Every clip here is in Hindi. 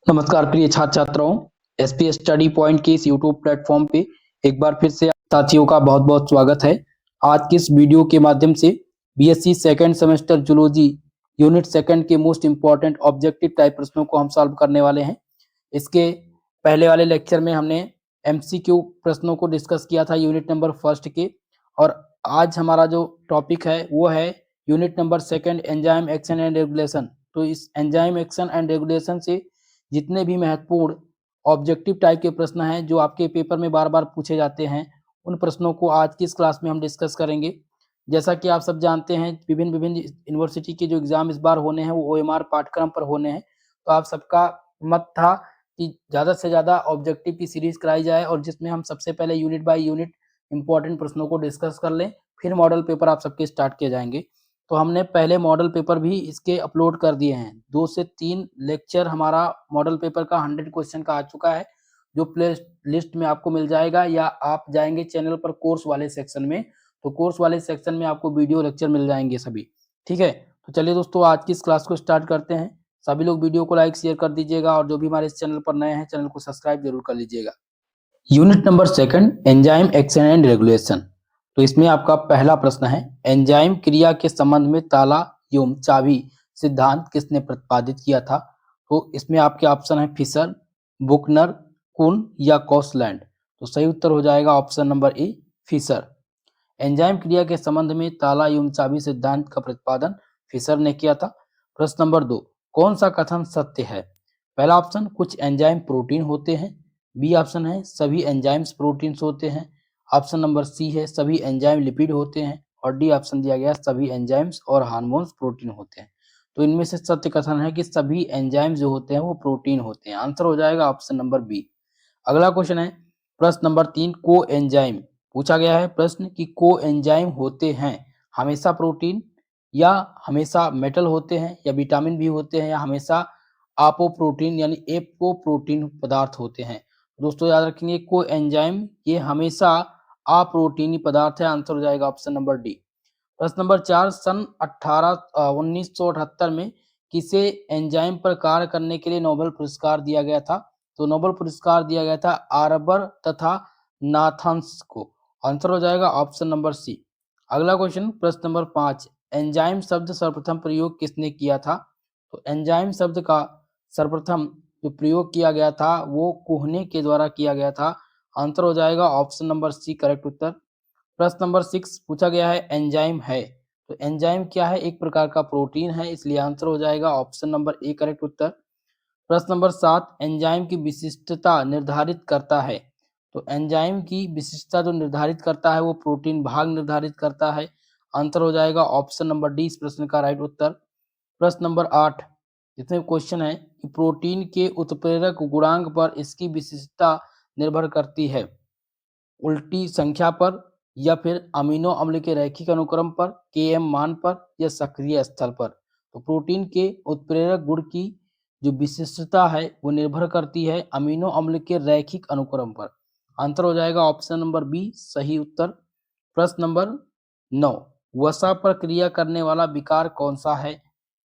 नमस्कार प्रिय छात्र छात्राओं, एसपी स्टडी पॉइंट के इस यूट्यूब प्लेटफॉर्म पे एक बार फिर से साथियों का बहुत बहुत स्वागत है। आज की इस वीडियो के माध्यम से BSc second semester zoology unit second के मोस्ट इंपॉर्टेंट ऑब्जेक्टिव टाइप प्रश्नों को हम सॉल्व करने वाले हैं। इसके पहले वाले लेक्चर में हमने एमसीक्यू प्रश्नों को डिस्कस किया था यूनिट नंबर फर्स्ट के, और आज हमारा जो टॉपिक है वो है unit number second enzyme action and regulation. तो इस एंजाइम एक्शन एंड रेगुलेशन से जितने भी महत्वपूर्ण ऑब्जेक्टिव टाइप के प्रश्न हैं जो आपके पेपर में बार बार पूछे जाते हैं, उन प्रश्नों को आज की इस क्लास में हम डिस्कस करेंगे। जैसा कि आप सब जानते हैं, विभिन्न विभिन्न यूनिवर्सिटी के जो एग्जाम इस बार होने हैं वो ओएमआर पाठ्यक्रम पर होने हैं। तो आप सबका मत था कि ज़्यादा से ज़्यादा ऑब्जेक्टिव की सीरीज कराई जाए और जिसमें हम सबसे पहले यूनिट बाय यूनिट इंपॉर्टेंट प्रश्नों को डिस्कस कर लें, फिर मॉडल पेपर आप सबके स्टार्ट किए जाएंगे। तो हमने पहले मॉडल पेपर भी इसके अपलोड कर दिए हैं। 2 से 3 लेक्चर हमारा मॉडल पेपर का 100 क्वेश्चन का आ चुका है, जो प्ले लिस्ट में आपको मिल जाएगा, या आप जाएंगे चैनल पर कोर्स वाले सेक्शन में, तो कोर्स वाले सेक्शन में आपको वीडियो लेक्चर मिल जाएंगे सभी। ठीक है, तो चलिए दोस्तों आज की इस क्लास को स्टार्ट करते हैं। सभी लोग वीडियो को लाइक शेयर कर दीजिएगा और जो भी हमारे इस चैनल पर नए हैं चैनल को सब्सक्राइब जरूर कर लीजिएगा। Unit number second enzyme action and regulation. तो इसमें आपका पहला प्रश्न है, एंजाइम क्रिया के संबंध में ताला एवं चाबी सिद्धांत किसने प्रतिपादित किया था? तो इसमें आपके ऑप्शन है फिशर, बुकनर, कुन या कॉसलैंड। तो सही उत्तर हो जाएगा option number A, Fisher. Enzyme क्रिया के संबंध में ताला एवं चाबी सिद्धांत का प्रतिपादन फिशर ने किया था। प्रश्न नंबर 2, कौन सा कथन सत्य है? पहला ऑप्शन, कुछ एंजाइम प्रोटीन होते हैं। बी ऑप्शन है, सभी एंजाइम्स प्रोटीन्स होते हैं। ऑप्शन नंबर सी है, सभी एंजाइम लिपिड होते हैं। और डी ऑप्शन दिया गया, सभी एंजाइम्स और हार्मोन्स प्रोटीन होते हैं। तो इनमें से सत्य कथन है कि सभी एंजाइम जो होते हैं वो प्रोटीन होते हैं। आंसर हो जाएगा ऑप्शन नंबर बी। अगला क्वेश्चन है प्रश्न नंबर 3, को एंजाइम पूछा गया है प्रश्न कि को एंजाइम होते हैं हमेशा प्रोटीन, या हमेशा मेटल होते हैं, या विटामिन भी होते हैं, या हमेशा आपोप्रोटीन यानी एपोप्रोटीन पदार्थ होते हैं। दोस्तों याद रखेंगे, को एंजाइम ये हमेशा अप्रोटीनी पदार्थ है। आंसर हो जाएगा ऑप्शन नंबर डी। प्रश्न नंबर 4, सन 1978 में किसे एंजाइम पर कार्य करने के लिए नोबेल पुरस्कार दिया गया था? तो नोबेल पुरस्कार दिया गया था आर्बर तथा नाथन्स को। आंसर हो जाएगा ऑप्शन नंबर सी। अगला क्वेश्चन प्रश्न नंबर 5, एंजाइम शब्द सर्वप्रथम प्रयोग किसने किया था? तो एंजाइम शब्द का सर्वप्रथम जो प्रयोग किया गया था वो कोहने के द्वारा किया गया था। आंसर हो जाएगा ऑप्शन नंबर सी, करेक्ट उत्तर। प्रश्न नंबर 6 पूछा गया है, एंजाइम है, तो एंजाइम क्या है? एक प्रकार का प्रोटीन है, इसलिए आंसर हो जाएगा ऑप्शन नंबर ए, करेक्ट उत्तर। प्रश्न नंबर 7, एंजाइम की विशिष्टता निर्धारित करता है। तो एंजाइम की विशिष्टता जो निर्धारित करता है वो प्रोटीन भाग निर्धारित करता है। आंसर हो जाएगा ऑप्शन नंबर डी, इस प्रश्न का राइट उत्तर। प्रश्न नंबर 8, इसमें क्वेश्चन है कि प्रोटीन के उत्प्रेरक गुणांक पर इसकी विशिष्टता निर्भर करती है, उल्टी संख्या पर, या फिर अमीनो अम्ल के रैखिक अनुक्रम पर, Km मान पर, या सक्रिय स्थल पर। तो प्रोटीन के उत्प्रेरक गुण की जो विशिष्टता है वो निर्भर करती है अमीनो अम्ल के रैखिक अनुक्रम पर। आंसर हो जाएगा ऑप्शन नंबर बी, सही उत्तर। प्रश्न नंबर 9, वसा पर क्रिया करने वाला विकार कौन सा है?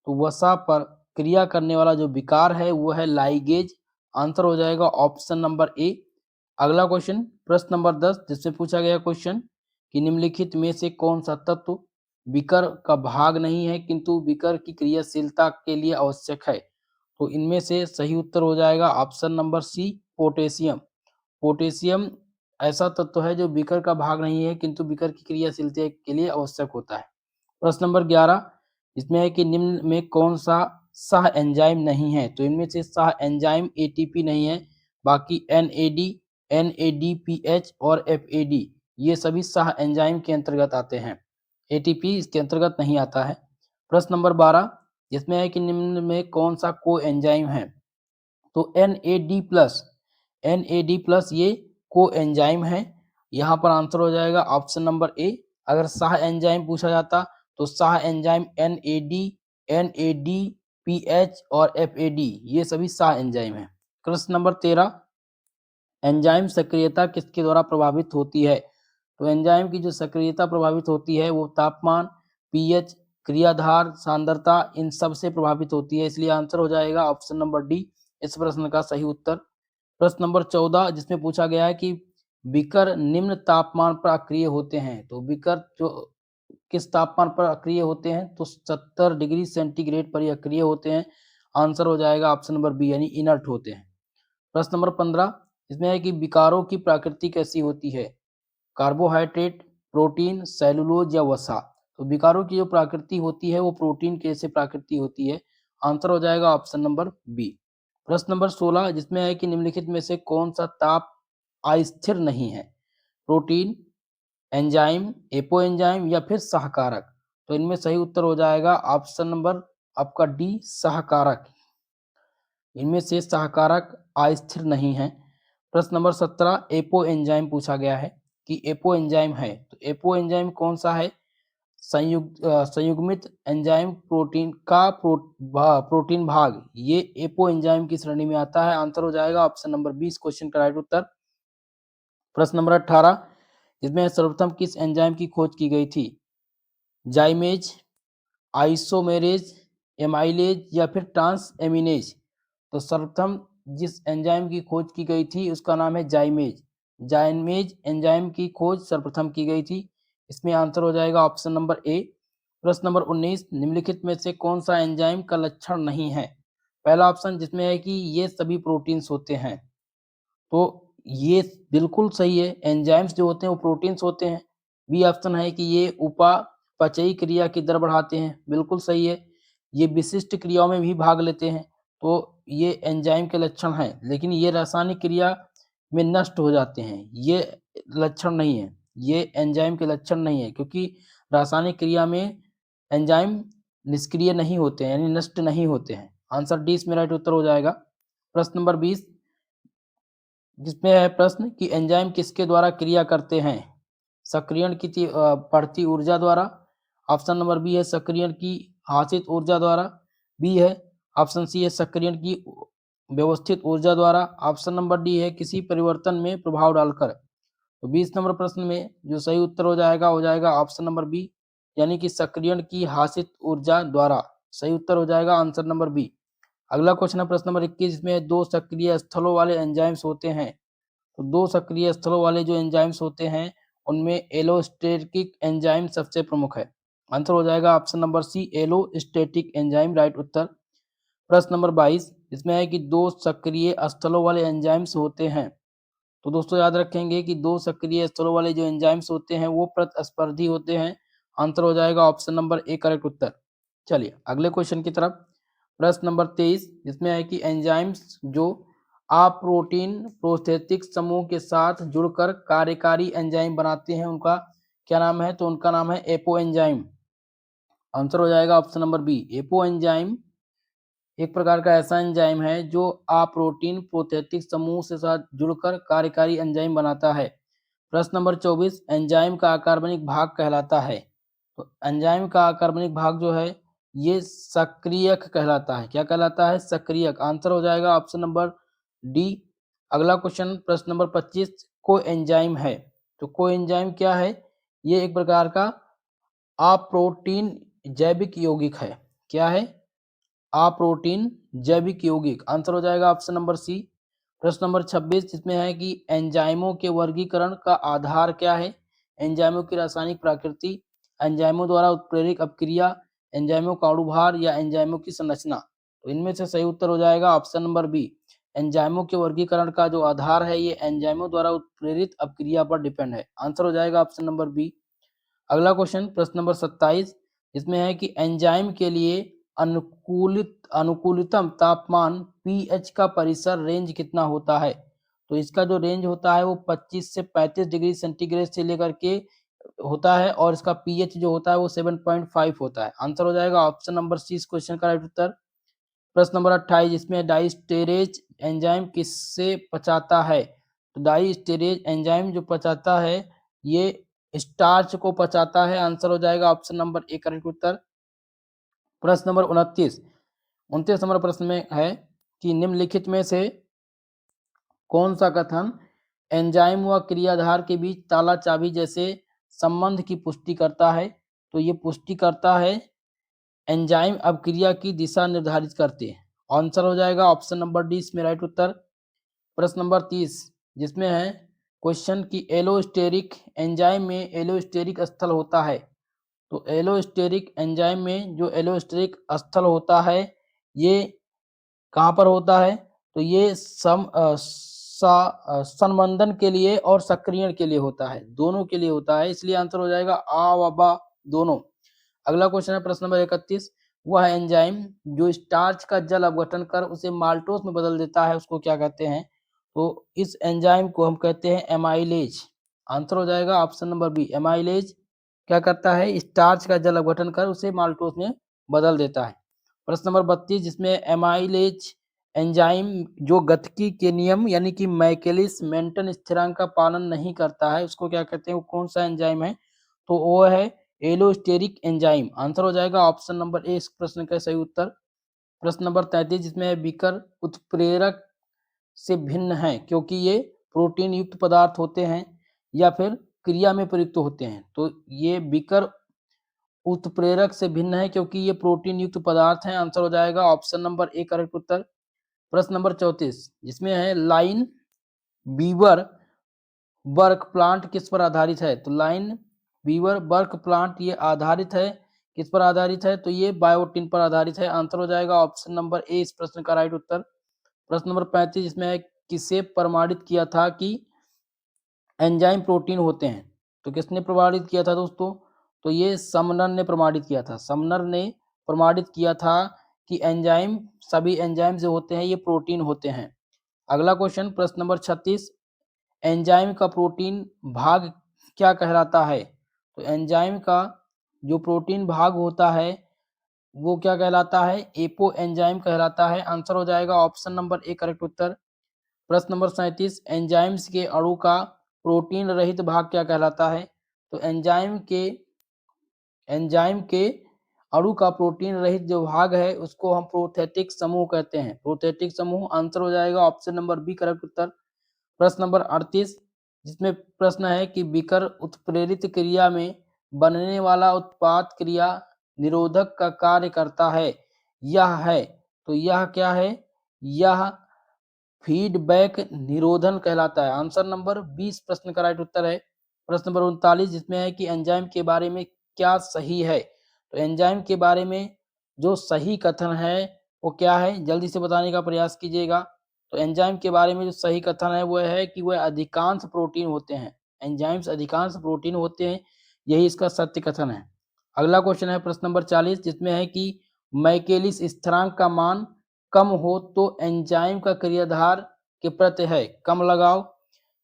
तो वसा पर क्रिया करने वाला जो विकार है वो है लाइगेज। आंसर हो जाएगा ऑप्शन नंबर ए। अगला क्वेश्चन प्रश्न नंबर 10, जिससे पूछा गया क्वेश्चन कि निम्नलिखित में से कौन सा तत्व विकर का भाग नहीं है किंतु विकर की क्रियाशीलता के लिए आवश्यक है? तो इनमें से सही उत्तर हो जाएगा option number C, potassium. Potassium ऐसा तत्व है जो विकर का भाग नहीं है किंतु विकर की क्रियाशीलता के लिए आवश्यक होता है। प्रश्न नंबर 11, इसमें है कि निम्न में कौन सा सह एंजाइम नहीं है? तो इनमें से सह एंजाइम एटीपी नहीं है, बाकी एनएडी, एनएडीपीएच और एफएडी ये सभी सह एंजाइम के अंतर्गत आते हैं। एटीपी इसके अंतर्गत नहीं आता है। प्रश्न नंबर 12, जिसमें है कि निम्न में कौन सा को एंजाइम है? तो एनएडी प्लस ये को एंजाइम है। यहाँ पर आंसर हो जाएगा ऑप्शन नंबर ए। अगर सह एंजाइम पूछा जाता तो सह एंजाइम एनएडी, एनएडीपीएच और एफएडी ये सभी सह एंजाइम है। प्रश्न नंबर 13, एंजाइम सक्रियता किसके द्वारा प्रभावित होती है? तो एंजाइम की जो सक्रियता प्रभावित होती है वो तापमान, पीएच, क्रियाधार सांद्रता इन सब से प्रभावित होती है, इसलिए आंसर हो जाएगा ऑप्शन नंबर डी, इस प्रश्न का सही उत्तर। प्रश्न नंबर 14 जिसमें पूछा गया है कि बीकर निम्न तापमान पर अक्रिय होते हैं। तो बीकर जो किस तापमान पर अक्रिय होते हैं, तो 70 डिग्री सेंटीग्रेड पर ये अक्रिय होते हैं। आंसर हो जाएगा ऑप्शन नंबर बी यानी इनर्ट होते हैं। प्रश्न नंबर 15 इसमें है कि विकारों की प्रकृति कैसी होती है, कार्बोहाइड्रेट, प्रोटीन, सेलुलोज या वसा। तो विकारों की जो प्रकृति होती है वो प्रोटीन के से प्रकृति होती है। आंसर हो जाएगा ऑप्शन नंबर बी। प्रश्न नंबर 16 जिसमें है कि निम्नलिखित में से कौन सा ताप अस्थिर नहीं है, प्रोटीन, एंजाइम, एपो एंजाइम या फिर सहकारक। तो इनमें सही उत्तर हो जाएगा ऑप्शन नंबर आपका डी, सहकारक। इनमें से सहकारक अस्थिर नहीं है। प्रश्न नंबर 17 एपो एंजाइम पूछा गया है कि एपो एंजाइम है, तो एपो एंजाइम कौन सा है, संयुग्मित एंजाइम प्रोटीन का प्रोटीन भाग, ये एपो एंजाइम की श्रेणी में आता है। आंसर हो जाएगा ऑप्शन नंबर 20 क्वेश्चन का राइट उत्तर। प्रश्न नंबर 18 इसमें सर्वप्रथम किस एंजाइम की खोज की गई थी, जाइमेज, आइसोमेरेज, एमाइलेज या फिर ट्रांस एमिनेज। तो सर्वप्रथम जिस एंजाइम की खोज की गई थी उसका नाम है जाइमेज। जाइमेज एंजाइम की खोज सर्वप्रथम की गई थी। इसमें आंसर हो जाएगा ऑप्शन नंबर ए। प्रश्न नंबर 19 निम्नलिखित में से कौन सा एंजाइम का लक्षण नहीं है, पहला ऑप्शन जिसमें है कि ये सभी प्रोटीन्स होते हैं। तो ये बिल्कुल सही है, एंजाइम्स जो होते हैं वो प्रोटीन्स होते हैं। बी ऑप्शन है कि ये उपापचयी क्रिया की दर बढ़ाते हैं, बिल्कुल सही है। ये विशिष्ट क्रियाओं में भी भाग लेते हैं, तो ये एंजाइम के लक्षण हैं, लेकिन ये रासायनिक क्रिया में नष्ट हो जाते हैं, ये लक्षण नहीं है, ये एंजाइम के लक्षण नहीं है, क्योंकि रासायनिक क्रिया में एंजाइम निष्क्रिय नहीं होते हैं यानी नष्ट नहीं होते हैं। आंसर डी इसमें राइट उत्तर हो जाएगा। प्रश्न नंबर 20 जिसमें है प्रश्न कि एंजाइम किसके द्वारा क्रिया करते हैं, सक्रियण की बढ़ती ऊर्जा द्वारा। ऑप्शन नंबर बी है सक्रियण की हासित ऊर्जा द्वारा। बी है ऑप्शन सी है सक्रियण की व्यवस्थित ऊर्जा द्वारा। ऑप्शन नंबर डी है किसी परिवर्तन में प्रभाव डालकर। तो 20 नंबर प्रश्न में जो सही उत्तर हो जाएगा ऑप्शन नंबर बी यानी कि सक्रियण की हासित ऊर्जा द्वारा। सही उत्तर हो जाएगा आंसर नंबर बी। अगला क्वेश्चन है प्रश्न नंबर 21 जिसमें दो सक्रिय स्थलों वाले एंजाइम्स होते हैं। तो दो सक्रिय स्थलों वाले जो एंजाइम्स होते हैं उनमें एलोस्टेटिक एंजाइम सबसे प्रमुख है। आंसर हो जाएगा option number C allosteric enzyme right उत्तर। प्रश्न नंबर 22 इसमें है कि दो सक्रिय स्थलों वाले एंजाइम्स होते हैं। तो दोस्तों याद रखेंगे कि दो सक्रिय स्थलों वाले जो एंजाइम्स होते हैं वो प्रतिस्पर्धी होते हैं। आंसर हो जाएगा ऑप्शन नंबर ए करेक्ट उत्तर। चलिए अगले क्वेश्चन की तरफ। प्रश्न नंबर 23 जिसमें है कि एंजाइम्स जो अप्रोटीन प्रोस्थेटिक समूह के साथ जुड़कर कार्यकारी एंजाइम बनाते हैं उनका क्या नाम है, तो उनका नाम है एपो एंजाइम। आंसर हो जाएगा option number B. Apoenzyme एक प्रकार का ऐसा एंजाइम है जो अप्रोटीन प्रोस्थेटिक समूह से साथ जुड़कर कार्यकारी एंजाइम बनाता है। प्रश्न नंबर 24 एंजाइम का अकार्बनिक भाग कहलाता है। तो एंजाइम का अकार्बनिक भाग जो है ये सक्रियक कहलाता है। क्या कहलाता है, सक्रियक। आंसर हो जाएगा ऑप्शन नंबर डी। अगला क्वेश्चन प्रश्न नंबर 25 को एंजाइम है। तो को एंजाइम क्या है, ये एक प्रकार का अप्रोटीन जैविक यौगिक है। क्या है, अप्रोटीन जैविक यौगिक। आंसर हो जाएगा ऑप्शन नंबर सी। प्रश्न नंबर 26 जिसमें है कि एंजाइमों के वर्गीकरण का आधार क्या है, एंजाइमों की रासायनिक प्रकृति, एंजाइमों द्वारा उत्प्रेरक अपक्रिया, एंजाइमों का अणुभार या एंजाइमों की संरचना। तो इनमें से सही उत्तर हो जाएगा ऑप्शन नंबर बी। एंजाइमों के वर्गीकरण का जो आधार है ये एंजाइमों द्वारा उत्प्रेरित अपक्रिया पर डिपेंड है। आंसर हो जाएगा ऑप्शन नंबर बी। अगला क्वेश्चन प्रश्न नंबर 27 इसमें है कि एंजाइम के लिए अनुकूलतम तापमान पीएच का परिसर रेंज कितना होता है। तो इसका जो रेंज होता है वो 25 से 35 डिग्री सेंटीग्रेड से लेकर के होता है और इसका पीएच जो होता है वो 7.5 होता है। आंसर हो जाएगा ऑप्शन नंबर सी इस क्वेश्चन का राइट उत्तर। प्रश्न नंबर 28 इसमें डाइस्टेरेज एंजाइम किससे पचाता है। तो डाइस्टेरेज एंजाइम जो पचाता है ये स्टार्च को पचाता है। आंसर हो जाएगा ऑप्शन नंबर ए करेक्ट उत्तर। प्रश्न नंबर 29 नंबर प्रश्न में है कि निम्नलिखित में से कौन सा कथन एंजाइम व क्रियाधार के बीच ताला चाबी जैसे संबंध की पुष्टि करता है। तो ये पुष्टि करता है एंजाइम अपक्रिया की दिशा निर्धारित करते हैं। आंसर हो जाएगा ऑप्शन नंबर डी इसमें राइट उत्तर। प्रश्न नंबर 30 जिसमें है क्वेश्चन की एलोस्टेरिक एंजाइम में एलोस्टेरिक स्थल होता है। तो एलोस्टेरिक एंजाइम में जो एलोस्टेरिक स्थल होता है ये कहाँ पर होता है? तो ये संबंधन के लिए और सक्रियण के लिए होता है, दोनों के लिए होता है, इसलिए आंसर हो जाएगा आ व बा दोनों। अगला क्वेश्चन है प्रश्न नंबर 31 वह एंजाइम जो स्टार्च का जल अपघटन कर उसे माल्टोस में बदल देता है उसको क्या कहते हैं? तो इस एंजाइम को हम कहते हैं एमाइलेज। आंसर हो जाएगा ऑप्शन नंबर बी एमाइलेज क्या करता है? स्टार्च का जल अपघटन कर उसे माल्टोस में बदल देता है। प्रश्न नंबर 32 जिसमें एमाइलेज एंजाइम जो गतिकी के नियम यानी कि मैकेलिस मेंटन स्थिरांक का पालन नहीं करता है उसको क्या कहते हैं? वो कौन सा एंजाइम है? तो वो है एलोस्टेरिक एंजाइम। आंसर हो जाएगा ऑप्शन नंबर ए इस प्रश्न का सही उत्तर। प्रश्न नंबर 33 जिसमें बीकर उत्प्रेरक से भिन्न है क्योंकि ये प्रोटीन युक्त पदार्थ होते हैं या फिर क्रिया में प्रयुक्त होते हैं। तो ये बीकर उत्प्रेरक से भिन्न है क्योंकि ये प्रोटीन युक्त पदार्थ हैं। आंसर हो जाएगा ऑप्शन नंबर ए करेक्ट उत्तर। प्रश्न नंबर 34 जिसमें है लाइन बीवर वर्क प्लांट किस पर आधारित है? तो लाइन बीवर वर्क प्लांट ये आधारित है किस पर आधारित है? तो ये बायोटिन पर आधारित है। आंसर हो जाएगा ऑप्शन नंबर ए इस प्रश्न का राइट उत्तर। प्रश्न नंबर 35 जिसमें किसे प्रमाणित किया था कि एंजाइम प्रोटीन होते हैं? तो किसने प्रमाणित किया था दोस्तों? तो ये समनर ने प्रमाणित किया था। समनर ने प्रमाणित किया था कि एंजाइम सभी एंजाइम जो होते हैं ये प्रोटीन होते हैं। अगला क्वेश्चन प्रश्न नंबर 36 एंजाइम का प्रोटीन भाग क्या कहलाता है? तो एंजाइम का जो प्रोटीन भाग होता है वो क्या कहलाता है? एपो एंजाइम कहलाता है। आंसर हो जाएगा ऑप्शन नंबर ए करेक्ट उत्तर। प्रश्न नंबर 37 एंजाइम्स के अणु का प्रोटीन रहित भाग क्या कहलाता है? तो एंजाइम के अणु का प्रोटीन रहित जो भाग है उसको हम प्रोथेटिक समूह कहते हैं। प्रोथेटिक समूह। आंसर हो जाएगा ऑप्शन नंबर बी करेक्ट उत्तर। प्रश्न नंबर 38 जिसमें प्रश्न है कि बीकर उत्प्रेरित क्रिया में बनने वाला उत्पाद क्रिया निरोधक का कार्य करता है यह है। तो यह क्या है? यह फीडबैक निरोधन कहलाता है। आंसर नंबर 20 प्रश्न का राइट उत्तर है। प्रश्न नंबर 39 जिसमें है कि एंजाइम के बारे में क्या सही है? तो एंजाइम के बारे में जो सही कथन है वो क्या है? जल्दी से बताने का प्रयास कीजिएगा। तो एंजाइम के बारे में जो सही कथन है वो है कि वह अधिकांश प्रोटीन होते हैं। एंजाइम्स अधिकांश प्रोटीन होते हैं, यही इसका सत्य कथन है। अगला क्वेश्चन है प्रश्न नंबर 40 जिसमें है कि मैकेलिस स्थिरांक का मान कम हो तो एंजाइम का क्रियाधार के प्रति है कम लगाव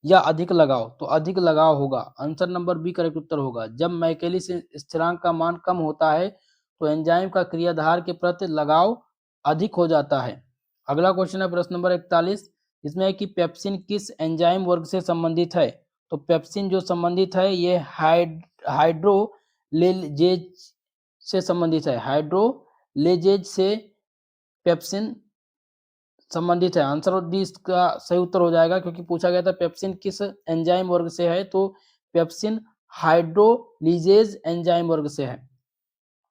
या अधिक लगाव? तो अधिक लगाव होगा। आंसर नंबर बी करेक्ट उत्तर होगा। जब मैकेलिस स्थिरांक का मान कम होता है तो एंजाइम का क्रियाधार के प्रति लगाव अधिक हो जाता है। अगला क्वेश्चन है प्रश्न नंबर 41 इसमें है कि पेप्सिन किस एंजाइम वर्ग से संबंधित है? तो पेप्सिन जो संबंधित है ये हाइड्रोलेजेज से संबंधित है। हाइड्रोलेजेज से पेप्सिन संबंधित है। आंसर डी इसका सही उत्तर हो जाएगा क्योंकि पूछा गया था पेप्सिन किस एंजाइम वर्ग से है, तो पेप्सिन हाइड्रोलिजेज एंजाइम वर्ग से है।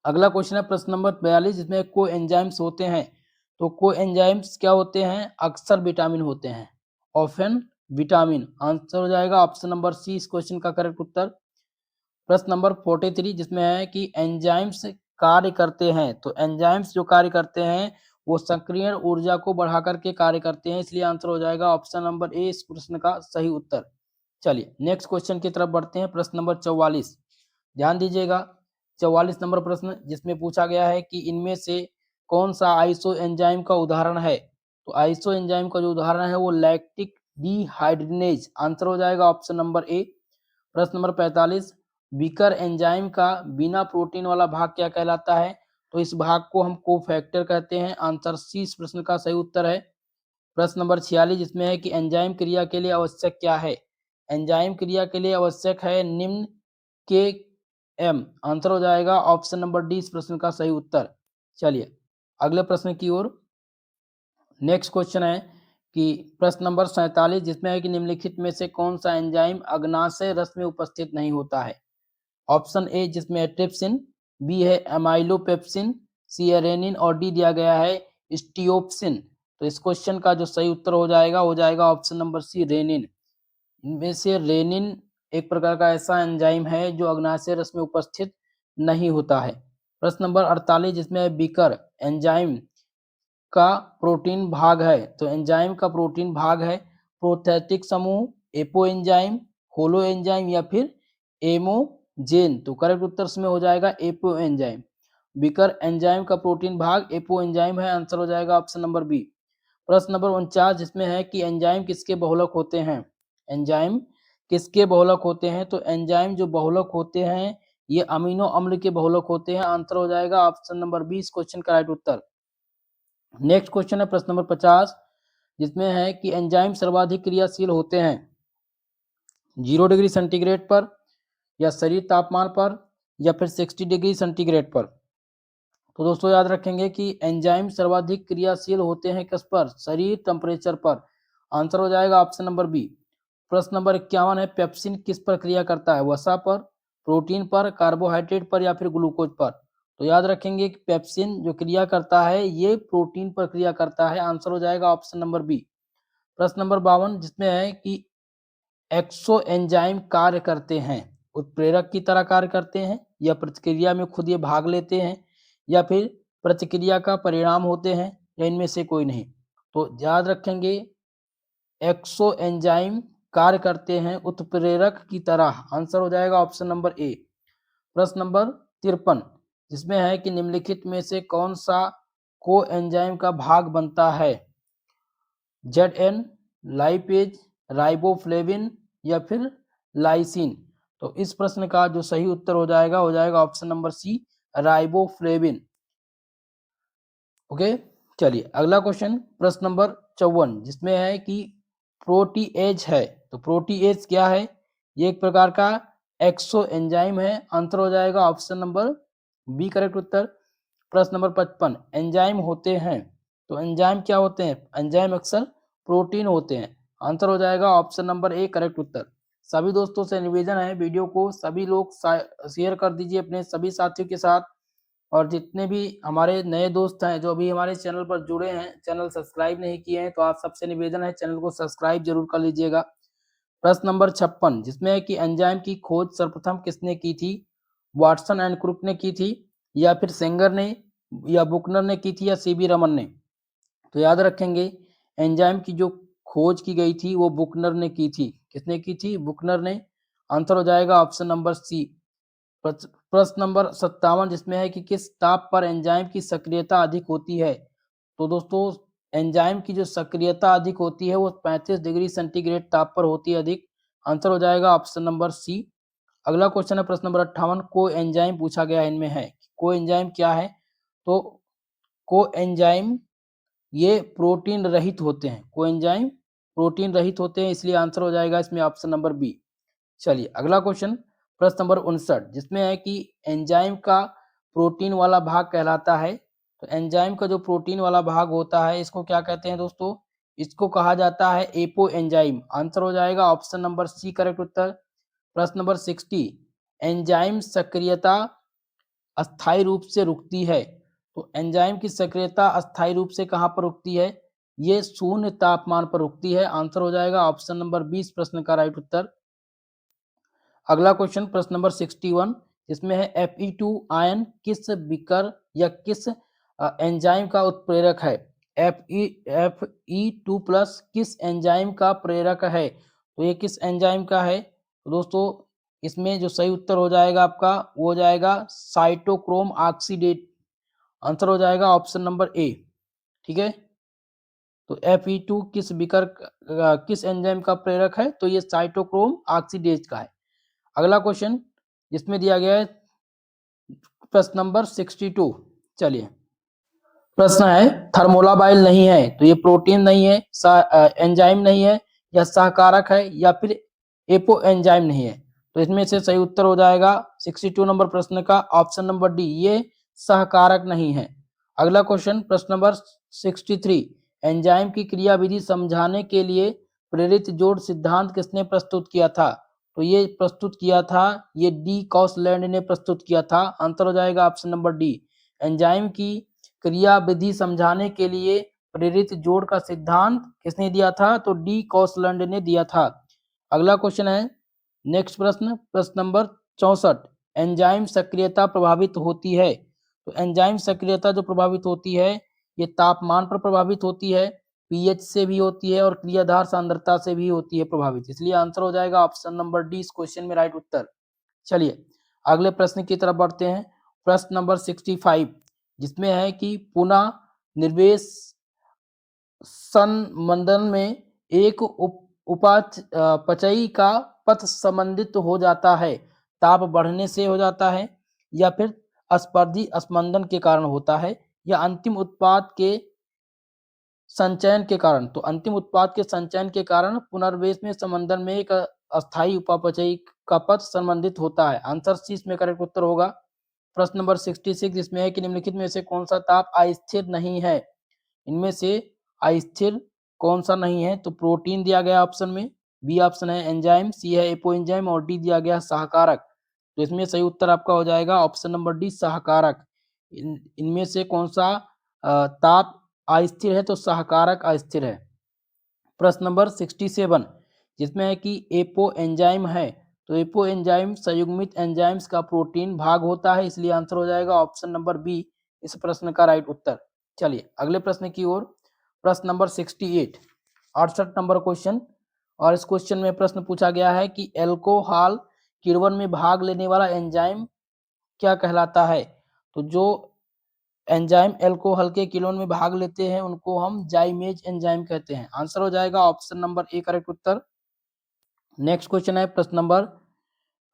अगला क्वेश्चन है प्रश्न नंबर 42 जिसमें को एंजाइम्स होते हैं। तो को एंजाइम्स क्या होते हैं? अक्सर विटामिन होते हैं, ऑफन विटामिन। आंसर हो जाएगा ऑप्शन नंबर सी इस क्वेश्चन का करेक्ट उत्तर। प्रश्न नंबर 43 जिसमें है कि एंजाइम्स कार्य करते हैं। तो एंजाइम्स जो कार्य करते हैं वो सक्रियण ऊर्जा को बढ़ा करके कार्य करते हैं, इसलिए आंसर हो जाएगा ऑप्शन नंबर ए इस प्रश्न का सही उत्तर। चलिए नेक्स्ट क्वेश्चन की तरफ बढ़ते हैं। प्रश्न नंबर 44 ध्यान दीजिएगा। 44 नंबर प्रश्न जिसमें पूछा गया है कि इनमें से कौन सा आइसो एंजाइम का उदाहरण है? तो आइसो एंजाइम का जो उदाहरण है वो लैक्टिक डिहाइड्रेनेज। आंसर हो जाएगा ऑप्शन नंबर ए। प्रश्न नंबर 45 बीकर एंजाइम का बिना प्रोटीन वाला भाग क्या कहलाता है? तो इस भाग को हम कोफैक्टर कहते हैं। आंसर सी इस प्रश्न का सही उत्तर है। प्रश्न नंबर 46 जिसमें है कि एंजाइम क्रिया के लिए आवश्यक क्या है? एंजाइम क्रिया के लिए आवश्यक है निम्न के एम। आंसर हो जाएगा ऑप्शन नंबर डी इस प्रश्न का सही उत्तर। चलिए अगले प्रश्न की ओर। नेक्स्ट क्वेश्चन है कि प्रश्न नंबर 47 जिसमें है कि निम्नलिखित में से कौन सा एंजाइम अग्नाशय रस में उपस्थित नहीं होता है? ऑप्शन ए जिसमें है ट्रिप्सिन, बी है एमाइलोपेप्सिन, सी है रेनिन और डी दिया गया है स्टियोप्सिन। तो इस क्वेश्चन का जो सही उत्तर हो जाएगा ऑप्शन नंबर सी रेनिन। इनमें से रेनिन एक प्रकार का ऐसा एंजाइम है जो अग्नाशय रस में उपस्थित नहीं होता है। प्रश्न नंबर 48 जिसमें बीकर एंजाइम का प्रोटीन भाग है। तो एंजाइम का प्रोटीन भाग है प्रोथेटिक समूह, एपो एंजाइम, होलो एंजाइम या फिर एमोजेन। तो करेक्ट उत्तर इसमें हो जाएगा एपो एंजाइम। बीकर एंजाइम का प्रोटीन भाग एपो एंजाइम है। आंसर हो जाएगा ऑप्शन नंबर बी। प्रश्न नंबर 49 जिसमें है कि एंजाइम किसके बहुलक होते हैं। एंजाइम किसके बहुलक होते हैं। तो एंजाइम जो बहुलक होते हैं ये अमीनो अम्ल के बहुलक होते हैं। आंसर हो जाएगा ऑप्शन नंबर बी इस क्वेश्चन का राइट उत्तर। नेक्स्ट क्वेश्चन है प्रश्न नंबर 50 जिसमें है कि एंजाइम सर्वाधिक क्रियाशील होते हैं 0 डिग्री सेंटीग्रेड पर या शरीर तापमान पर या फिर 60 डिग्री सेंटीग्रेड पर। तो दोस्तों याद रखेंगे कि एंजाइम सर्वाधिक क्रियाशील होते हैं किस पर, शरीर टेम्परेचर पर। आंसर हो जाएगा ऑप्शन नंबर बी। प्रश्न नंबर 51 है पेप्सिन किस पर क्रिया करता है, वसा पर, प्रोटीन पर, कार्बोहाइड्रेट पर या फिर ग्लूकोज पर। तो याद रखेंगे कि पेप्सिन जो क्रिया करता है ये प्रोटीन पर क्रिया करता है। आंसर हो जाएगा ऑप्शन नंबर बी। प्रश्न नंबर 52 जिसमें है कि एक्सो एंजाइम कार्य करते हैं, उत्प्रेरक की तरह कार्य करते हैं या प्रतिक्रिया में खुद ये भाग लेते हैं या फिर प्रतिक्रिया का परिणाम होते हैं या इनमें से कोई नहीं। तो याद रखेंगे एक्सो एंजाइम कार्य करते हैं उत्प्रेरक की तरह। आंसर हो जाएगा ऑप्शन नंबर ए। प्रश्न नंबर 53 जिसमें है कि निम्नलिखित में से कौन सा को एंजाइम का भाग बनता है, ZN, लाइपेज, राइबोफ्लेविन या फिर लाइसिन। तो इस प्रश्न का जो सही उत्तर हो जाएगा option number C riboflavin. Okay चलिए अगला क्वेश्चन प्रश्न नंबर 54 जिसमें है कि प्रोटीएज है। तो प्रोटीएज क्या है, ये एक प्रकार का एक्सो एंजाइम है। आंसर हो जाएगा ऑप्शन नंबर बी करेक्ट उत्तर। प्रश्न नंबर 55 एंजाइम होते हैं। तो एंजाइम क्या होते हैं, एंजाइम अक्सर प्रोटीन होते हैं। आंसर हो जाएगा ऑप्शन नंबर ए करेक्ट उत्तर। सभी दोस्तों से निवेदन है वीडियो को सभी लोग शेयर कर दीजिए अपने सभी साथियों के साथ, और जितने भी हमारे नए दोस्त हैं जो अभी हमारे चैनल पर जुड़े हैं, चैनल सब्सक्राइब नहीं किए हैं, तो आप सबसे निवेदन है चैनल को सब्सक्राइब जरूर कर लीजिएगा। प्रश्न नंबर 56 जिसमें है कि एंजाइम की खोज सर्वप्रथम किसने की थी, वाटसन एंड क्रुक ने की थी या फिर सेंगर ने या बुकनर ने की थी या सीबी रमन ने। तो याद रखेंगे एंजाइम की जो खोज की गई थी वो बुकनर ने की थी। किसने की थी, बुकनर ने। आंसर हो जाएगा ऑप्शन नंबर सी। प्रश्न नंबर 57 जिसमें है कि किस ताप पर एंजाइम की सक्रियता अधिक होती है। तो दोस्तों एंजाइम की जो सक्रियता अधिक होती है वो 35 डिग्री सेंटीग्रेड ताप पर होती है अधिक। आंसर हो जाएगा ऑप्शन नंबर सी। अगला क्वेश्चन है प्रश्न नंबर 58 को एंजाइम पूछा गया इनमें है। को एंजाइम क्या है, तो को एंजाइम ये प्रोटीन रहित होते हैं। को एंजाइम प्रोटीन रहित होते हैं, इसलिए आंसर हो जाएगा इसमें ऑप्शन नंबर बी। चलिए अगला क्वेश्चन प्रश्न नंबर 59 जिसमें है कि एंजाइम का प्रोटीन वाला भाग कहलाता है। तो एंजाइम का जो प्रोटीन वाला भाग होता है इसको क्या कहते हैं दोस्तों, इसको कहा जाता है एपो एंजाइम। आंसर हो जाएगा ऑप्शन नंबर सी करेक्ट उत्तर। प्रश्न नंबर 60 एंजाइम सक्रियता अस्थायी रूप से रुकती है। तो एंजाइम की सक्रियता अस्थायी रूप से कहाँ पर रुकती है, ये शून्य तापमान पर रुकती है। आंसर हो जाएगा ऑप्शन नंबर 20 प्रश्न का राइट उत्तर। अगला क्वेश्चन प्रश्न नंबर 61 जिसमें है Fe2 आयन किस बीकर या किस एंजाइम का उत्प्रेरक है। Fe2 प्लस किस एंजाइम का प्रेरक है, तो ये किस एंजाइम का है। तो दोस्तों इसमें जो सही उत्तर हो जाएगा आपका वो हो जाएगा साइटोक्रोम ऑक्सीडेट। आंसर हो जाएगा ऑप्शन नंबर ए। ठीक है, तो Fe2 किस बीकर किस एंजाइम का प्रेरक है, तो ये साइटोक्रोम ऑक्सीडेज का है। अगला क्वेश्चन जिसमें दिया गया है प्रश्न नंबर 62। चलिए प्रश्न है थर्मोलाबाइल नहीं है, तो ये प्रोटीन नहीं है, एंजाइम नहीं है या सहकारक है या फिर एपो एंजाइम नहीं है। तो इसमें से सही उत्तर हो जाएगा 62 नंबर प्रश्न का ऑप्शन नंबर डी, ये सहकारक नहीं है। अगला क्वेश्चन प्रश्न नंबर 63 एंजाइम की क्रियाविधि समझाने के लिए प्रेरित जोड़ सिद्धांत किसने प्रस्तुत किया था। तो ये प्रस्तुत किया था ये डी कॉसलैंड ने प्रस्तुत किया था। आंसर हो जाएगा ऑप्शन नंबर डी। एंजाइम की क्रियाविधि समझाने के लिए प्रेरित जोड़ का सिद्धांत किसने दिया था? तो डी कॉसलैंड ने दिया था। अगला क्वेश्चन है, नेक्स्ट प्रश्न नंबर 64। एंजाइम सक्रियता प्रभावित होती है, तो एंजाइम सक्रियता जो प्रभावित होती है ये तापमान पर प्रभावित होती है, पीएच से भी होती है और क्रियाधार सांद्रता से भी होती है प्रभावित। इसलिए आंसर हो जाएगा ऑप्शन नंबर डी इस क्वेश्चन में राइट उत्तर। चलिए अगले प्रश्न की तरफ बढ़ते हैं। प्रश्न नंबर 65 जिसमें है कि पुनः निर्वेश संमंदन में एक उपापचयी का पथ संबंधित हो जाता है, ताप बढ़ने से हो जाता है या फिर अस्पर्धी स्पंदन के कारण होता है या अंतिम उत्पाद के संचयन के कारण। तो अंतिम उत्पाद के संचयन के कारण पुनर्वेश में संबंधन में एक अस्थायी उपापचयी का पथ संबंधित होता है। आंसर सी इसमें करेक्ट उत्तर होगा। प्रश्न नंबर 66 इसमें है कि निम्नलिखित में से कौन सा ताप अस्थिर नहीं है? इनमें से अस्थिर कौन सा नहीं है? तो प्रोटीन दिया गया ऑप्शन में, बी ऑप्शन है एंजाइम, सी है एपो एंजाइम और डी दिया गया सहाकारक। तो इसमें सही उत्तर आपका हो जाएगा ऑप्शन नंबर डी सहाकारक। इनमें से कौन सा ताप अस्थिर है? तो सहाकारक अस्थिर है। प्रश्न नंबर 67 जिसमें है कि एपो एंजाइम है, तो एपो एंजाइम संयुग्मित एंजाइम्स का प्रोटीन भाग होता है, इसलिए आंसर हो जाएगा ऑप्शन नंबर बी इस प्रश्न का राइट उत्तर। चलिए अगले प्रश्न की ओर। प्रश्न नंबर 68 68 नंबर क्वेश्चन, और इस क्वेश्चन में प्रश्न पूछा गया है कि एल्कोहल किण्वन में भाग लेने वाला एंजाइम क्या कहलाता है? तो जो एंजाइम एल्कोहल के किण्वन में भाग लेते हैं उनको हम जाइमेज एंजाइम कहते हैं। आंसर हो जाएगा option number A correct Uttar. Next question है प्रश्न नंबर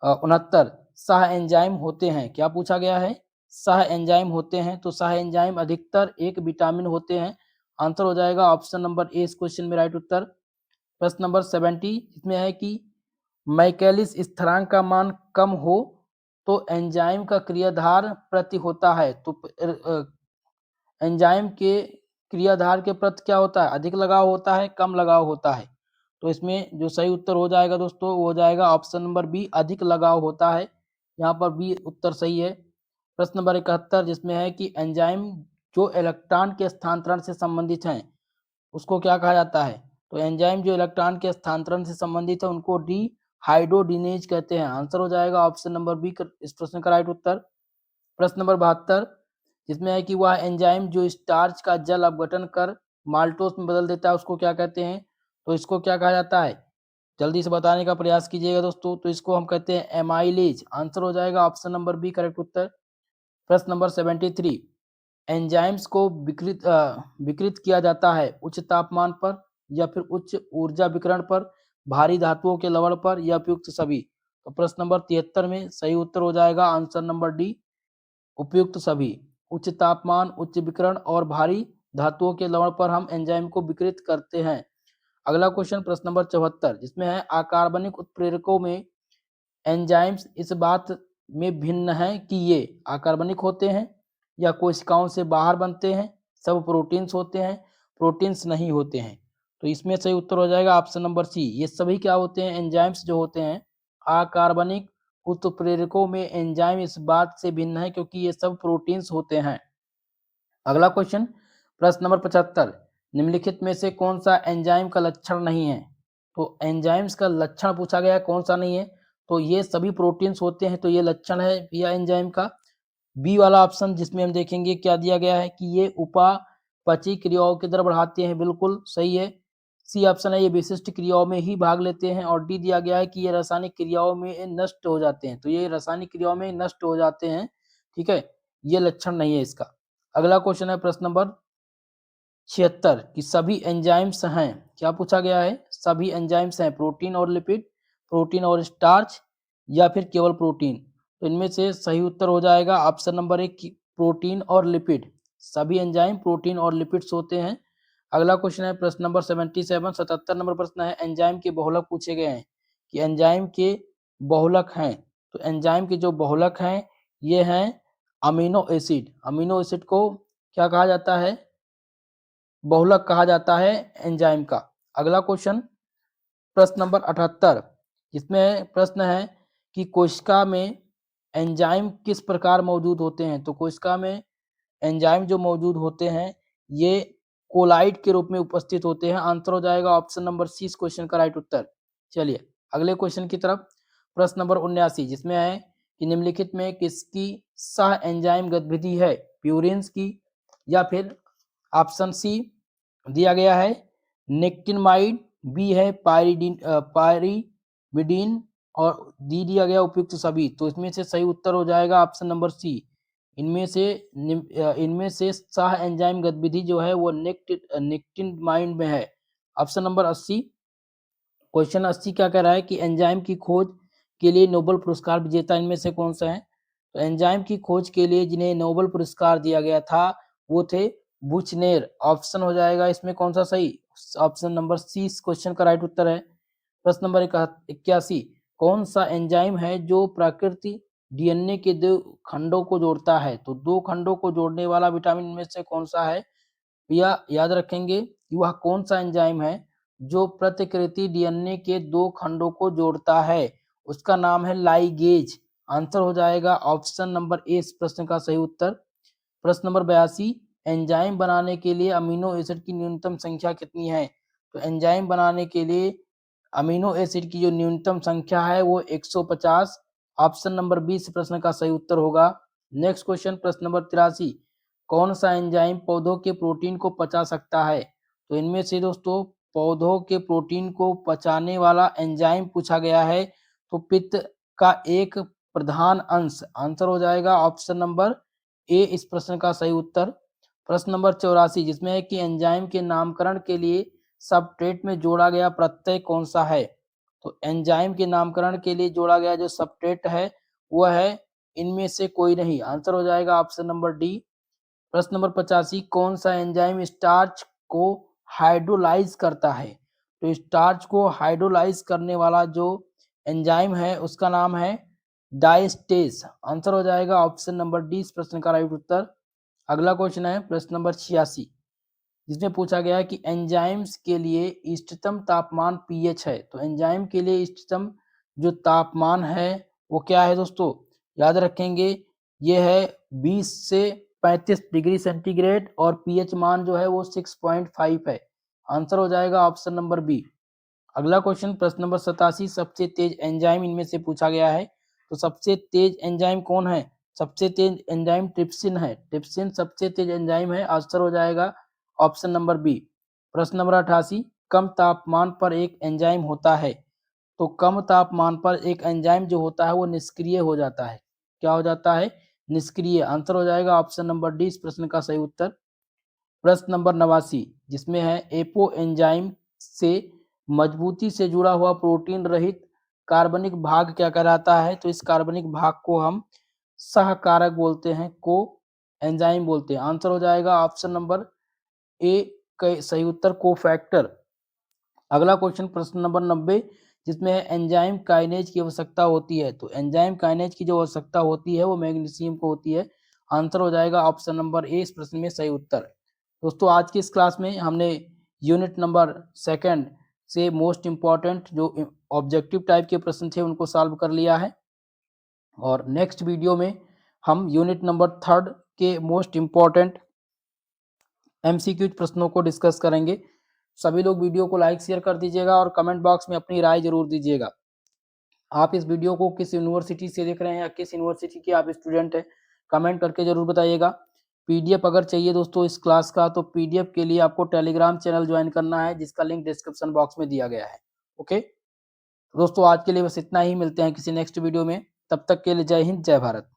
69। सह एंजाइम होते हैं, क्या पूछा गया है? सह एंजाइम होते हैं, तो सह एंजाइम अधिकतर एक विटामिन होते हैं। आंसर हो जाएगा ऑप्शन नंबर ए इस क्वेश्चन में राइट उत्तर। प्रश्न नंबर 70 इसमें है कि मैकेलिस स्थिरांक का मान कम हो तो एंजाइम का क्रियाधार प्रति होता है। तो एंजाइम के क्रियाधार के प्रति क्या होता है? अधिक लगाव होता है, कम लगाव होता है। तो इसमें जो सही उत्तर हो जाएगा दोस्तों वो हो जाएगा ऑप्शन नंबर बी अधिक लगाव होता है। यहाँ पर बी उत्तर सही है। प्रश्न नंबर 71 जिसमें है कि एंजाइम जो इलेक्ट्रॉन के स्थानांतरण से संबंधित हैं उसको क्या कहा जाता है? तो एंजाइम जो इलेक्ट्रॉन के स्थानांतरण से संबंधित है उनको डी हाइड्रोडिनेज कहते हैं। आंसर हो जाएगा ऑप्शन नंबर बी इस प्रश्न का राइट उत्तर। प्रश्न नंबर 72 जिसमें है कि वह एंजाइम जो स्टार्च का जल अपघटन कर माल्टोस में बदल देता है उसको क्या कहते हैं? तो इसको क्या कहा जाता है? जल्दी से बताने का प्रयास कीजिएगा दोस्तों। तो इसको हम कहते हैं एमाइलेज। आंसर हो जाएगा ऑप्शन नंबर बी करेक्ट उत्तर। प्रश्न नंबर 73 एंजाइम्स को विकृत किया जाता है उच्च तापमान पर या फिर उच्च ऊर्जा विकिरण पर, भारी धातुओं के लवण पर या उपयुक्त सभी। तो प्रश्न नंबर 73 में सही उत्तर हो जाएगा आंसर नंबर डी उपयुक्त सभी। उच्च तापमान, उच्च विकिरण और भारी धातुओं के लवण पर हम एंजाइम को विकृत करते हैं। अगला क्वेश्चन प्रश्न नंबर 74 जिसमें है अकार्बनिक उत्प्रेरकों में एंजाइम्स इस बात में भिन्न है कि ये अकार्बनिक होते हैं या कोशिकाओं से बाहर बनते हैं, सब प्रोटीन्स होते हैं, प्रोटीन्स नहीं होते हैं। तो इसमें सही उत्तर हो जाएगा ऑप्शन नंबर सी ये सभी क्या होते हैं? एंजाइम्स जो होते हैं अकार्बनिक उत्प्रेरकों में एंजाइम इस बात से भिन्न है क्योंकि ये सब प्रोटीन्स होते हैं। अगला क्वेश्चन प्रश्न नंबर 75 निम्नलिखित में से कौन सा एंजाइम का लक्षण नहीं है? तो एंजाइम्स का लक्षण पूछा गया कौन सा नहीं है? तो ये सभी प्रोटीन्स होते हैं, तो ये लक्षण है भैया एंजाइम का। बी वाला ऑप्शन जिसमें हम देखेंगे क्या दिया गया है कि ये उपापचयी क्रियाओं की तरफ बढ़ाते हैं, बिल्कुल सही है। सी ऑप्शन है ये विशिष्ट क्रियाओं में ही भाग लेते हैं और डी दिया गया है कि ये रासायनिक क्रियाओं में नष्ट हो जाते हैं। तो ये रासायनिक क्रियाओं में नष्ट हो जाते हैं, ठीक है, ये लक्षण नहीं है इसका। अगला क्वेश्चन है प्रश्न नंबर 76 कि सभी एंजाइम्स हैं, क्या पूछा गया है? सभी एंजाइम्स हैं प्रोटीन और लिपिड, प्रोटीन और स्टार्च या फिर केवल प्रोटीन। तो इनमें से सही उत्तर हो जाएगा ऑप्शन नंबर एक प्रोटीन और लिपिड। सभी एंजाइम प्रोटीन और लिपिड्स होते हैं। अगला क्वेश्चन है प्रश्न नंबर 77 77 नंबर प्रश्न है एंजाइम के बहुलक पूछे गए हैं कि एंजाइम के बहुलक हैं। तो एंजाइम के जो बहुलक हैं ये हैं अमीनो एसिड। अमीनो एसिड को क्या कहा जाता है? बहुलक कहा जाता है एंजाइम का। अगला क्वेश्चन प्रश्न नंबर 78 इसमें प्रश्न है कि कोशिका में एंजाइम किस प्रकार मौजूद होते हैं? तो कोशिका में एंजाइम जो मौजूद होते हैं ये कोलाइड के रूप में उपस्थित होते हैं। आंसर हो जाएगा ऑप्शन नंबर सी इस क्वेश्चन का राइट उत्तर। चलिए अगले क्वेश्चन की तरफ। प्रश्न नंबर 79 जिसमें है कि निम्नलिखित में किसकी सह एंजाइम गतिविधि है, प्यूरिन्स की या फिर ऑप्शन सी दिया गया है निक्टिनमाइड, बी है पायरीमिडीन और डी दिया गया उपयुक्त सभी। तो इसमें से सही उत्तर हो जाएगा ऑप्शन नंबर सी। इनमें से सह एंजाइम गतिविधि जो है वो निक्टिनमाइड में है। ऑप्शन नंबर 80 क्वेश्चन 80 क्या कह रहा है कि एंजाइम की खोज के लिए नोबेल पुरस्कार विजेता इनमें से कौन सा है। तो एंजाइम की खोज के लिए जिन्हें नोबेल पुरस्कार दिया गया था वो थे बुचनेर। ऑप्शन हो जाएगा इसमें कौन सा सही, ऑप्शन नंबर सी इस क्वेश्चन का राइट उत्तर है। प्रश्न नंबर 81 कौन सा एंजाइम है जो प्रकृति डीएनए के दो खंडों को जोड़ता है। तो दो खंडों को जोड़ने वाला विटामिन में से कौन सा है, या याद रखेंगे कि वह कौन सा एंजाइम है जो प्रतिकृति डीएनए के दो खंडों को जोड़ता है, उसका नाम है लाइगेज। आंसर हो जाएगा ऑप्शन नंबर ए इस प्रश्न का सही उत्तर। प्रश्न नंबर 82 एंजाइम बनाने के लिए अमीनो एसिड की न्यूनतम संख्या कितनी है। तो एंजाइम बनाने के लिए अमीनो एसिड की जो न्यूनतम संख्या है वो 150। ऑप्शन नंबर बी इस प्रश्न का सही उत्तर होगा। नेक्स्ट क्वेश्चन प्रश्न नंबर 83 कौन सा एंजाइम पौधों के प्रोटीन को पचा सकता है। तो इनमें से दोस्तों पौधों के प्रोटीन को पचाने वाला एंजाइम पूछा गया है, तो पित्त का एक प्रधान अंश। आंसर हो जाएगा ऑप्शन नंबर ए इस प्रश्न का सही उत्तर। प्रश्न नंबर 84 जिसमें है कि एंजाइम के नामकरण के लिए सबस्ट्रेट में जोड़ा गया प्रत्यय कौन सा है। तो एंजाइम के नामकरण के लिए जोड़ा गया जो सबस्ट्रेट है वह है इनमें से कोई नहीं। आंसर हो जाएगा ऑप्शन नंबर डी। प्रश्न नंबर 85 कौन सा एंजाइम स्टार्च को हाइड्रोलाइज करता है। तो स्टार्च को हाइड्रोलाइज करने वाला जो एंजाइम है उसका नाम है डायस्टेज। आंसर हो जाएगा ऑप्शन नंबर डी इस प्रश्न का राइट उत्तर। अगला क्वेश्चन है प्रश्न नंबर 86 जिसमें पूछा गया है कि एंजाइम्स के लिए इष्टतम तापमान पीएच है। तो एंजाइम के लिए इष्टतम जो तापमान है वो क्या है दोस्तों, याद रखेंगे ये है 20 से 35 डिग्री सेंटीग्रेड और पीएच मान जो है वो 6.5 है। आंसर हो जाएगा ऑप्शन नंबर बी। अगला क्वेश्चन प्रश्न नंबर 87 सबसे तेज एंजाइम इनमें से पूछा गया है। तो सबसे तेज एंजाइम कौन है, सबसे तेज एंजाइम ट्रिप्सिन है। ट्रिप्सिन सबसे तेज एंजाइम है। आंसर हो जाएगा ऑप्शन नंबर बी। प्रश्न नंबर 88 कम तापमान पर एक एंजाइम होता है। तो कम तापमान पर एक एंजाइम जो होता है वो निष्क्रिय हो जाता है। क्या हो जाता है, निष्क्रिय। आंसर हो जाएगा ऑप्शन नंबर डी इस प्रश्न का सही उत्तर। प्रश्न नंबर 89 जिसमें है एपो एंजाइम से मजबूती से जुड़ा हुआ प्रोटीन रहित कार्बनिक भाग क्या कहलाता है। तो इस कार्बनिक भाग को हम सहकारक बोलते हैं, को एंजाइम बोलते हैं। आंसर हो जाएगा ऑप्शन नंबर ए का सही उत्तर, कोफैक्टर। अगला क्वेश्चन प्रश्न नंबर 90 जिसमें है एंजाइम काइनेज की आवश्यकता होती है। तो एंजाइम काइनेज की जो आवश्यकता होती है वो मैग्नीशियम को होती है। आंसर हो जाएगा ऑप्शन नंबर ए इस प्रश्न में सही उत्तर। दोस्तों आज की इस क्लास में हमने यूनिट नंबर 2 से मोस्ट इम्पॉर्टेंट जो ऑब्जेक्टिव टाइप के प्रश्न थे उनको सॉल्व कर लिया है, और नेक्स्ट वीडियो में हम यूनिट नंबर 3 के मोस्ट इम्पॉर्टेंट एमसीक्यू प्रश्नों को डिस्कस करेंगे। सभी लोग वीडियो को लाइक शेयर कर दीजिएगा और कमेंट बॉक्स में अपनी राय जरूर दीजिएगा। आप इस वीडियो को किस यूनिवर्सिटी से देख रहे हैं या किस यूनिवर्सिटी के आप स्टूडेंट हैं, कमेंट करके जरूर बताइएगा। पीडीएफ अगर चाहिए दोस्तों इस क्लास का, तो पीडीएफ के लिए आपको टेलीग्राम चैनल ज्वाइन करना है जिसका लिंक डिस्क्रिप्शन बॉक्स में दिया गया है। ओके दोस्तों आज के लिए बस इतना ही, मिलते हैं किसी नेक्स्ट वीडियो में। तब तक के लिए जय हिंद जय भारत।